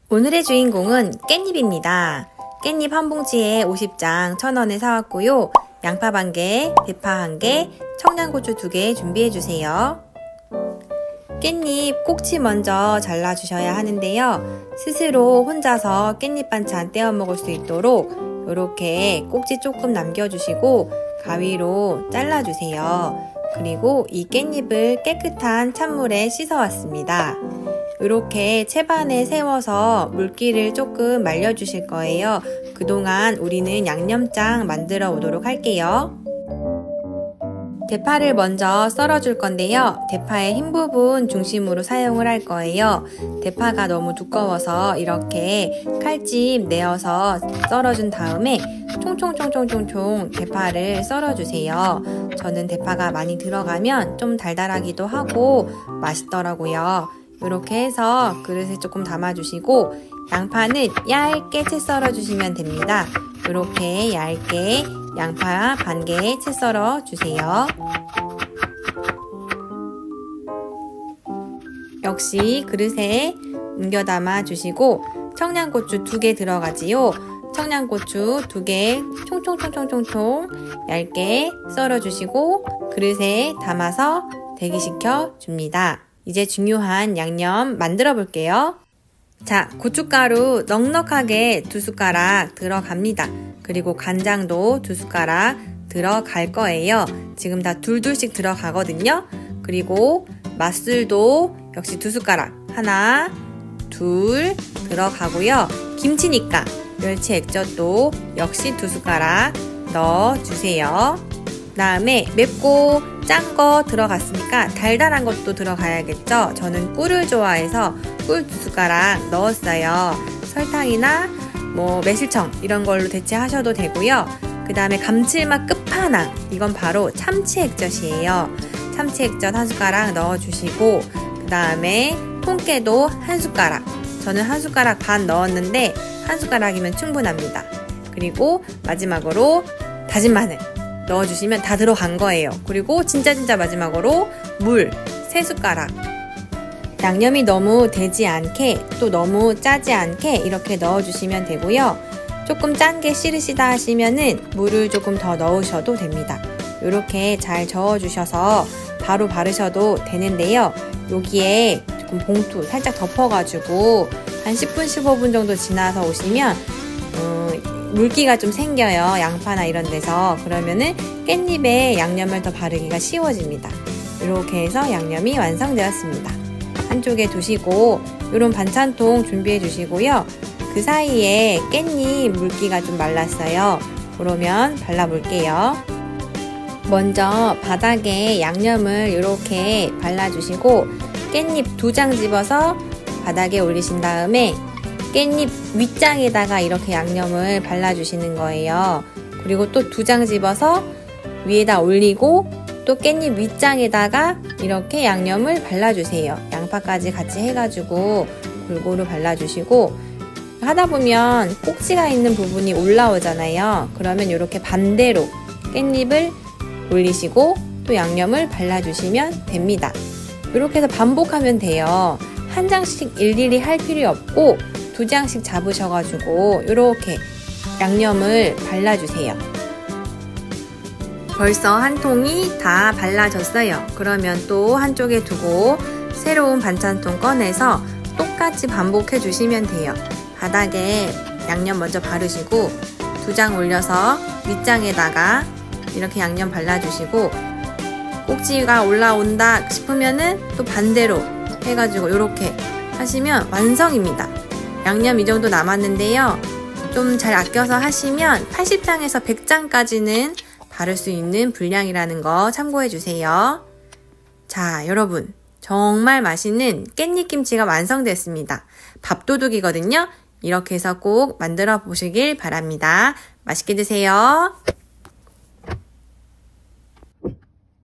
오늘의 주인공은 깻잎입니다. 깻잎 한 봉지에 50장 1,000원에 사왔고요. 양파 1개, 대파 1개, 청양고추 2개 준비해주세요. 깻잎 꼭지 먼저 잘라주셔야 하는데요. 스스로 혼자서 깻잎 반찬 떼어 먹을 수 있도록 이렇게 꼭지 조금 남겨주시고 가위로 잘라주세요. 그리고 이 깻잎을 깨끗한 찬물에 씻어왔습니다. 이렇게 채반에 세워서 물기를 조금 말려주실 거예요. 그동안 우리는 양념장 만들어 오도록 할게요. 대파를 먼저 썰어줄 건데요. 대파의 흰 부분 중심으로 사용을 할 거예요. 대파가 너무 두꺼워서 이렇게 칼집 내어서 썰어준 다음에 총총총총총총 대파를 썰어주세요. 저는 대파가 많이 들어가면 좀 달달하기도 하고 맛있더라고요. 이렇게 해서 그릇에 조금 담아주시고 양파는 얇게 채 썰어주시면 됩니다. 이렇게 얇게 양파 반 개 채 썰어주세요. 역시 그릇에 옮겨 담아주시고 청양고추 2개 들어가지요. 청양고추 2개 총총총총총총 얇게 썰어주시고 그릇에 담아서 대기시켜 줍니다. 이제 중요한 양념 만들어 볼게요. 자, 고춧가루 넉넉하게 2숟가락 들어갑니다. 그리고 간장도 2숟가락 들어갈 거예요. 지금 다 둘둘씩 들어가거든요. 그리고 맛술도 역시 2숟가락 하나, 둘 들어가고요. 김치니까 멸치 액젓도 역시 2숟가락 넣어주세요. 다음에 맵고 짠 거 들어갔으니까 달달한 것도 들어가야겠죠. 저는 꿀을 좋아해서 꿀 2숟가락 넣었어요. 설탕이나 매실청 이런 걸로 대체하셔도 되고요. 그 다음에 감칠맛 끝판왕, 이건 바로 참치 액젓이에요. 참치 액젓 1숟가락 넣어주시고 그 다음에 통깨도 1숟가락, 저는 1숟가락 반 넣었는데 1숟가락이면 충분합니다. 그리고 마지막으로 다진 마늘 넣어주시면 다 들어간 거예요. 그리고 진짜 마지막으로 물 3숟가락. 양념이 너무 되지 않게 또 너무 짜지 않게 이렇게 넣어주시면 되고요. 조금 짠 게 싫으시다 하시면은 물을 조금 더 넣으셔도 됩니다. 이렇게 잘 저어주셔서 바로 바르셔도 되는데요. 여기에 조금 봉투 살짝 덮어가지고 한 10분 15분 정도 지나서 오시면 물기가 좀 생겨요. 양파나 이런 데서. 그러면은 깻잎에 양념을 더 바르기가 쉬워집니다. 이렇게 해서 양념이 완성되었습니다. 한쪽에 두시고 이런 반찬통 준비해 주시고요. 그 사이에 깻잎 물기가 좀 말랐어요. 그러면 발라볼게요. 먼저 바닥에 양념을 이렇게 발라주시고 깻잎 2장 집어서 바닥에 올리신 다음에 깻잎 윗장에다가 이렇게 양념을 발라주시는 거예요. 그리고 또 2장 집어서 위에다 올리고 또 깻잎 윗장에다가 이렇게 양념을 발라주세요. 양파까지 같이 해가지고 골고루 발라주시고 하다 보면 꼭지가 있는 부분이 올라오잖아요. 그러면 이렇게 반대로 깻잎을 올리시고 또 양념을 발라주시면 됩니다. 이렇게 해서 반복하면 돼요. 한 장씩 일일이 할 필요 없고 2장씩 잡으셔가지고 이렇게 양념을 발라주세요. 벌써 한 통이 다 발라졌어요. 그러면 또 한쪽에 두고 새로운 반찬통 꺼내서 똑같이 반복해 주시면 돼요. 바닥에 양념 먼저 바르시고 2장 올려서 윗장에다가 이렇게 양념 발라주시고 꼭지가 올라온다 싶으면은 또 반대로 해가지고 이렇게 하시면 완성입니다. 양념 이 정도 남았는데요. 좀 잘 아껴서 하시면 80장에서 100장까지는 바를 수 있는 분량이라는 거 참고해 주세요. 자, 여러분 정말 맛있는 깻잎김치가 완성됐습니다. 밥도둑이거든요. 이렇게 해서 꼭 만들어 보시길 바랍니다. 맛있게 드세요.